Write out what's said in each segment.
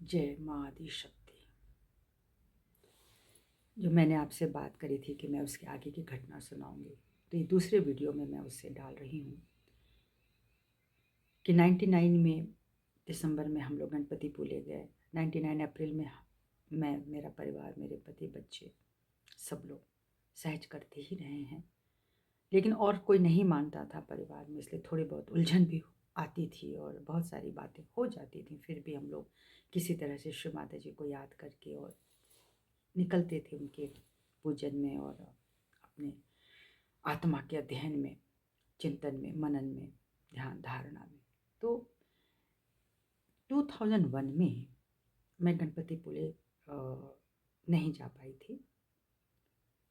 जय माँ आदि शक्ति। जो मैंने आपसे बात करी थी कि मैं उसके आगे की घटना सुनाऊंगी, तो ये दूसरे वीडियो में मैं उससे डाल रही हूँ कि 99 में दिसंबर में हम लोग गणपतिपुले गए। 99 अप्रैल में मैं, मेरा परिवार, मेरे पति, बच्चे, सब लोग सहज करते ही रहे हैं। लेकिन और कोई नहीं मानता था परिवार में, इसलिए थोड़ी बहुत उलझन भी आती थी और बहुत सारी बातें हो जाती थी। फिर भी हम लोग किसी तरह से श्री माता जी को याद करके और निकलते थे उनके पूजन में और अपने आत्मा के अध्ययन में, चिंतन में, मनन में, ध्यान धारणा में। तो 2001 में मैं गणपतिपुले नहीं जा पाई थी।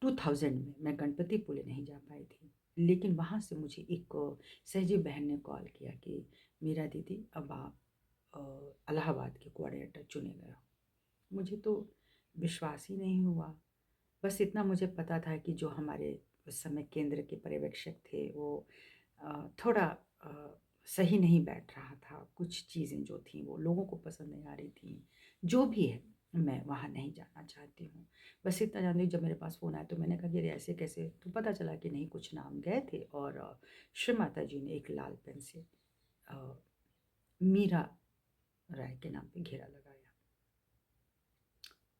2000 में मैं गणपतिपुले नहीं जा पाई थी, लेकिन वहाँ से मुझे एक सहजी बहन ने कॉल किया कि मीरा दीदी, अब आप इलाहाबाद के कोऑर्डिनेटर चुने गए हो। मुझे तो विश्वास ही नहीं हुआ। बस इतना मुझे पता था कि जो हमारे उस समय केंद्र के पर्यवेक्षक थे वो थोड़ा सही नहीं बैठ रहा था। कुछ चीज़ें जो थीं वो लोगों को पसंद नहीं आ रही थी। जो भी है, मैं वहाँ नहीं जाना चाहती हूँ। बस इतना जानती हूँ। जब मेरे पास फ़ोन आया तो मैंने कहा कि अरे ऐसे कैसे, तो पता चला कि नहीं, कुछ नाम गए थे और श्री माता जी ने एक लाल पेन से अ, मीरा राय के नाम पे घेरा लगाया।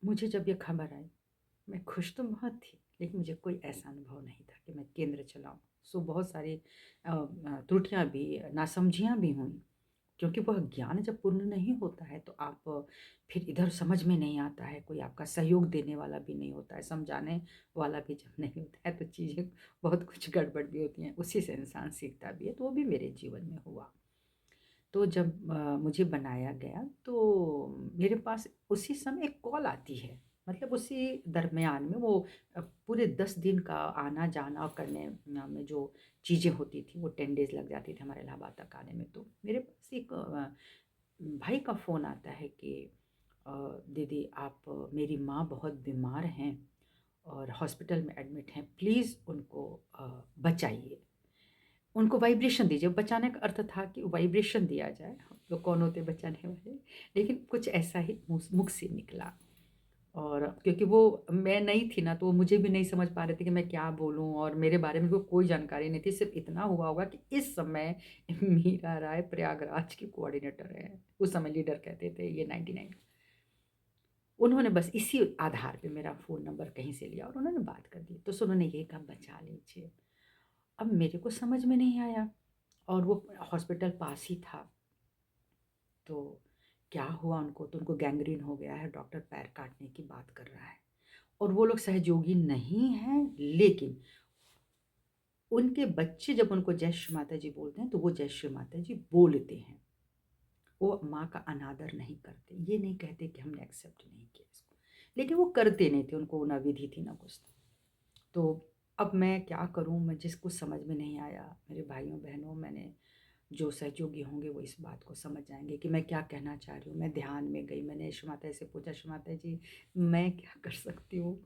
मुझे जब ये खबर आई, मैं खुश तो बहुत थी, लेकिन मुझे कोई ऐसा अनुभव नहीं था कि मैं केंद्र चलाऊँ। सो बहुत सारी त्रुटियाँ भी, नासमझियाँ भी हुईं, क्योंकि वह ज्ञान जब पूर्ण नहीं होता है तो आप फिर इधर समझ में नहीं आता है, कोई आपका सहयोग देने वाला भी नहीं होता है, समझाने वाला भी जब नहीं होता है तो चीज़ें बहुत कुछ गड़बड़ भी होती हैं। उसी से इंसान सीखता भी है, तो वो भी मेरे जीवन में हुआ। तो जब मुझे बनाया गया तो मेरे पास उसी समय एक कॉल आती है। मतलब उसी दरमियान में वो पूरे 10 दिन का आना-जाना और करने में जो चीज़ें होती थी, वो 10 डेज़ लग जाते थे हमारे इलाहाबाद तक आने में। तो मेरे पास एक भाई का फ़ोन आता है कि अ, दीदी, आप, मेरी माँ बहुत बीमार हैं और हॉस्पिटल में एडमिट हैं, प्लीज़ उनको बचाइए। उनको वाइब्रेशन दीजिए। बचाने का अर्थ था कि वाइब्रेशन दिया जाए। हम लोग कौन होते बचाने वाले? लेकिन कुछ ऐसा ही मुँह मुख से निकला। और क्योंकि वो, मैं नई थी ना, तो वो मुझे भी नहीं समझ पा रहे थे कि मैं क्या बोलूँ और मेरे बारे में उनको कोई जानकारी नहीं थी। सिर्फ़ इतना हुआ होगा कि इस समय मीरा राय प्रयागराज की कोऑर्डिनेटर हैं। उस समय लीडर कहते थे, ये 99। उन्होंने बस इसी आधार पे मेरा फ़ोन नंबर कहीं से लिया और उन्होंने बात कर दी। तो सो उन्होंने यही कहा, बचा लीजिए। अब मेरे को समझ में नहीं आया और वो हॉस्पिटल पास ही था। तो क्या हुआ उनको, तो उनको गैंग्रीन हो गया है, डॉक्टर पैर काटने की बात कर रहा है। और वो लोग सहयोगी नहीं हैं, लेकिन उनके बच्चे जब उनको जय श्री माता जी बोलते हैं, तो वो जय श्री माता जी बोलते हैं। वो माँ का अनादर नहीं करते। ये नहीं कहते कि हमने एक्सेप्ट नहीं किया इसको, लेकिन वो करते नहीं थे, उनको ना विधि थी ना कुछ था। तो अब मैं क्या करूँ? मैं, जिसको समझ में नहीं आया, मेरे भाइयों-बहनों, मैंने, जो सहयोगी होंगे वो इस बात को समझ जाएँगे कि मैं क्या कहना चाह रही हूँ। मैं ध्यान में गई, मैंने श्री माता जी से पूछा, श्री माता जी, मैं क्या कर सकती हूँ?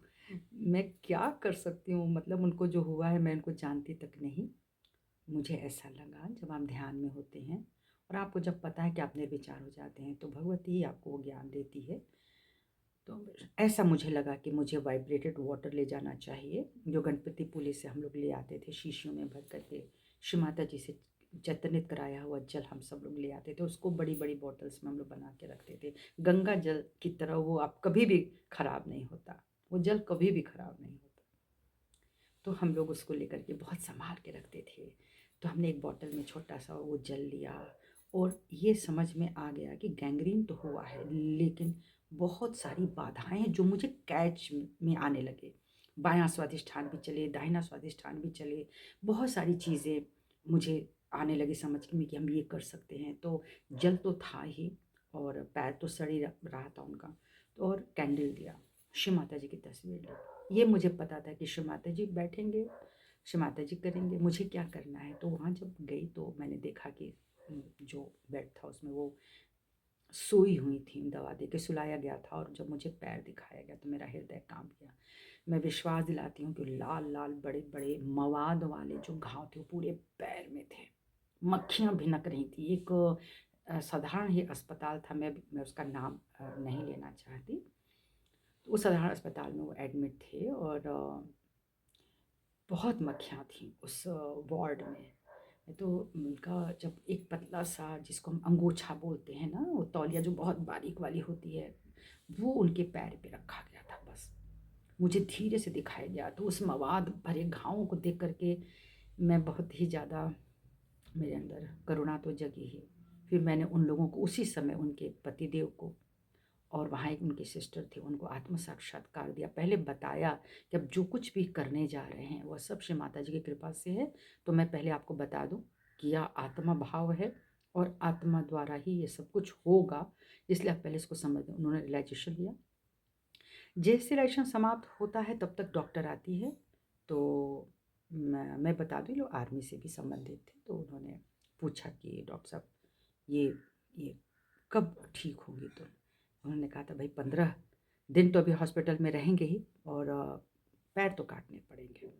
मैं क्या कर सकती हूँ? मतलब उनको जो हुआ है मैं उनको जानती तक नहीं। मुझे ऐसा लगा, जब आप ध्यान में होते हैं और आपको जब पता है कि आप निर्विचार हो जाते हैं, तो भगवती ही आपको वो ज्ञान देती है। तो ऐसा मुझे लगा कि मुझे वाइब्रेटेड वाटर ले जाना चाहिए, जो गणपतिपुले से हम लोग ले आते थे शीशियों में भर कर के। श्री माता जी से चैतन्यित कराया हुआ जल हम सब लोग ले आते थे, उसको बड़ी-बड़ी बॉटल्स में हम लोग बना के रखते थे। गंगा जल की तरह वो आप कभी भी खराब नहीं होता, वो जल कभी भी खराब नहीं होता। तो हम लोग उसको लेकर के बहुत सँभाल के रखते थे। तो हमने एक बॉटल में छोटा-सा वो जल लिया और ये समझ में आ गया कि गैंग्रीन तो हुआ है, लेकिन बहुत सारी बाधाएँ हैं जो मुझे कैच में आने लगे। बायाँ स्वादिष्ठान भी चले, दाहिना स्वादिष्ठान भी चले, बहुत सारी चीज़ें मुझे आने लगी समझ में कि हम ये कर सकते हैं। तो जल तो था ही और पैर तो सड़ ही रहा था उनका। तो और कैंडल दिया, शिव माता जी की तस्वीर ली। ये मुझे पता था कि शिव माता जी बैठेंगे, शिव माता जी करेंगे, मुझे क्या करना है। तो वहाँ जब गई तो मैंने देखा कि जो बेड था उसमें वो सोई हुई थी, दवा दे के सुलाया गया था और जब मुझे पैर दिखाया गया तो मेरा हृदय काँप गया। मैं विश्वास दिलाती हूँ कि लाल-लाल बड़े-बड़े मवाद वाले जो घाव थे वो पूरे पैर में थे। मक्खियाँ भिनक रही थी। एक साधारण ही अस्पताल था, मैं उसका नाम नहीं लेना चाहती। तो उस साधारण अस्पताल में वो एडमिट थे और बहुत मक्खियाँ थीं उस वार्ड में। तो उनका जब एक पतला-सा जिसको हम अंगोछा बोलते हैं ना, वो तौलिया जो बहुत बारीक वाली होती है, वो उनके पैर पे रखा गया था बस। मुझे धीरे से दिखाया गया तो उस मवाद भरे घावों को देख कर के मैं बहुत ही ज़्यादा, मेरे अंदर करुणा तो जगी ही। फिर मैंने उन लोगों को उसी समय, उनके पतिदेव को और वहाँ एक उनकी सिस्टर थी, उनको आत्म साक्षात्कार दिया। पहले बताया कि अब जो कुछ भी करने जा रहे हैं वह सब श्री माता जी की कृपा से है। तो मैं पहले आपको बता दूँ कि यह आत्मा भाव है और आत्मा द्वारा ही ये सब कुछ होगा, इसलिए आप पहले इसको समझ लें। उन्होंने रियलाइज़ेशन लिया। जैसे रिलेशन समाप्त होता है तब तक डॉक्टर आती है। तो मैं बता दूँ, ये लोग आर्मी से भी संबंधित थे। तो उन्होंने पूछा कि डॉक्टर साहब, ये ये कब ठीक होंगी? तो उन्होंने कहा था, भाई 15 दिन तो अभी हॉस्पिटल में रहेंगे ही और पैर तो काटने पड़ेंगे।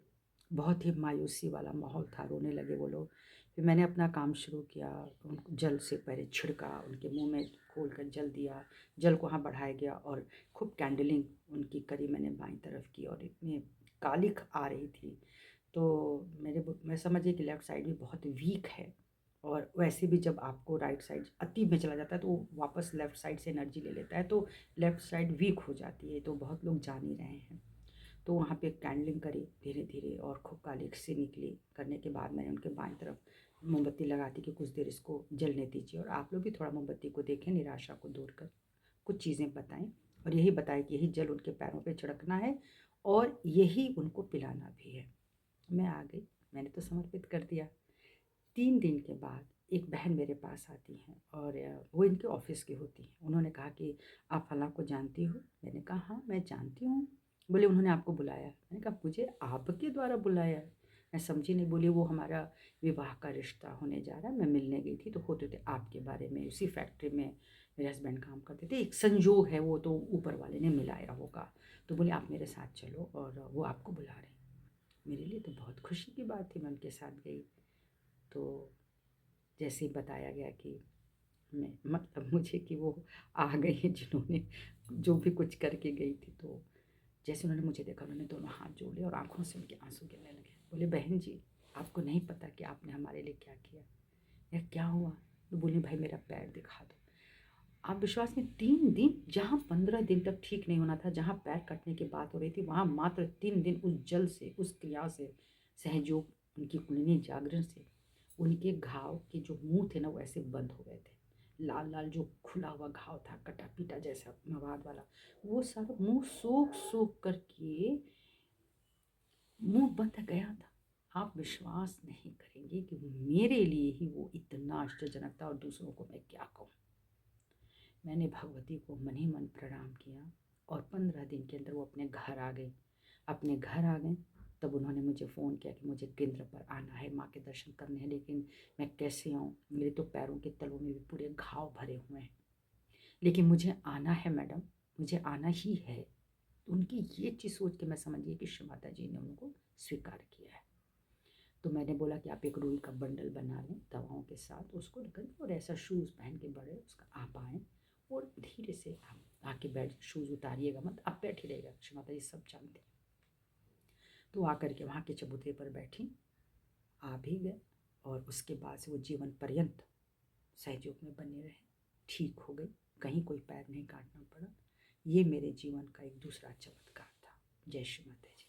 बहुत ही मायूसी वाला माहौल था, रोने लगे वो लोग। फिर मैंने अपना काम शुरू किया, उनको जल से पहले छिड़का, उनके मुंह में खोल कर जल दिया, जल को वहाँ बढ़ाया गया और खूब कैंडलिंग उनकी करी मैंने बाईं तरफ की, और इतनी कालिख आ रही थी। तो मैं समझिए कि लेफ़्ट साइड भी बहुत वीक है, और वैसे भी जब आपको राइट साइड अति में चला जाता है तो वो वापस लेफ़्ट साइड से एनर्जी ले लेता है, तो लेफ़्ट साइड वीक हो जाती है, तो बहुत लोग जान ही रहे हैं। तो वहाँ पे कैंडलिंग करी धीरे-धीरे और खूब कालिख सी निकली। करने के बाद मैंने उनके बाईं तरफ मोमबत्ती लगा दी कि कुछ देर इसको जलने दीजिए, और आप लोग भी थोड़ा मोमबत्ती को देखें, निराशा को दूर कर कुछ चीज़ें बताएँ, और यही बताएँ कि यही जल उनके पैरों पे छिड़कना है और यही उनको पिलाना भी है। मैं आ गई, मैंने तो समर्पित कर दिया। 3 दिन के बाद एक बहन मेरे पास आती हैं और वो इनके ऑफ़िस की होती हैं। उन्होंने कहा कि आप फलाँ को जानती हो? मैंने कहा हाँ, मैं जानती हूँ। बोले उन्होंने आपको बुलाया है। मैंने कहा मुझे आपके द्वारा बुलाया है? मैं समझी नहीं। बोली वो हमारा विवाह का रिश्ता होने जा रहा है, मैं मिलने गई थी तो होते थे आपके बारे में, उसी फैक्ट्री में मेरे हस्बैंड काम करते थे, एक संजोग है, वो तो ऊपर वाले ने मिलाया होगा। तो बोले आप मेरे साथ चलो और वो आपको बुला रहे हैं। मेरे लिए तो बहुत खुशी की बात थी, मैं उनके साथ गई। तो जैसे ही बताया गया कि मैं, मतलब मुझे कि वो आ गई हैं जिन्होंने जो भी कुछ करके गई थी, तो जैसे उन्होंने मुझे देखा, उन्होंने दोनों हाथ जोड़ लिए और आँखों से उनके आँसू गिरने लगे। बोले बहन जी, आपको नहीं पता कि आपने हमारे लिए क्या किया? या क्या हुआ? तो बोली भाई मेरा पैर दिखा दो। आप विश्वास नहीं, 3 दिन, जहाँ 15 दिन तक ठीक नहीं होना था, जहाँ पैर कटने की बात हो रही थी, वहाँ मात्र 3 दिन उस जल से, उस क्रिया से, सहयोग, उनकी कुंडली जागरण से, उनके घाव के जो मुँह थे ना, वो ऐसे बंद हो गए थे। लाल-लाल जो खुला हुआ घाव था, कटा-पीटा जैसा मवाद वाला, वो सारा मुँह सूख-सूख कर के मुँह बंद गया था। आप विश्वास नहीं करेंगे कि मेरे लिए ही वो इतना आश्चर्यजनक था, और दूसरों को मैं क्या कहूँ। मैंने भगवती को मन ही मन प्रणाम किया और 15 दिन के अंदर वो अपने घर आ गई। अपने घर आ गए, तब उन्होंने मुझे फ़ोन किया कि मुझे केंद्र पर आना है, माँ के दर्शन करने हैं, लेकिन मैं कैसे आऊँ? मेरे तो पैरों के तलों में भी पूरे घाव भरे हुए हैं, लेकिन मुझे आना है मैडम, मुझे आना ही है। तो उनकी ये चीज़ सोच के मैं समझिए कि श्री माता जी ने उनको स्वीकार किया है। तो मैंने बोला कि आप एक रुई का बंडल बना लें दवाओं के साथ, उसको निकल, और ऐसा शूज़ पहन के बड़े उसका आप आएँ और धीरे से आप आके बैठ, शूज़ उतारिएगा मत, आप बैठे रहिएगा, श्री माता जी सब जानते हैं। तो आकर के वहाँ के चबूतरे पर बैठी, आ भी गए, और उसके बाद से वो जीवन पर्यंत सहयोग में बने रहे, ठीक हो गई, कहीं कोई पैर नहीं काटना पड़ा। ये मेरे जीवन का एक दूसरा चमत्कार था। जय श्री माता जी।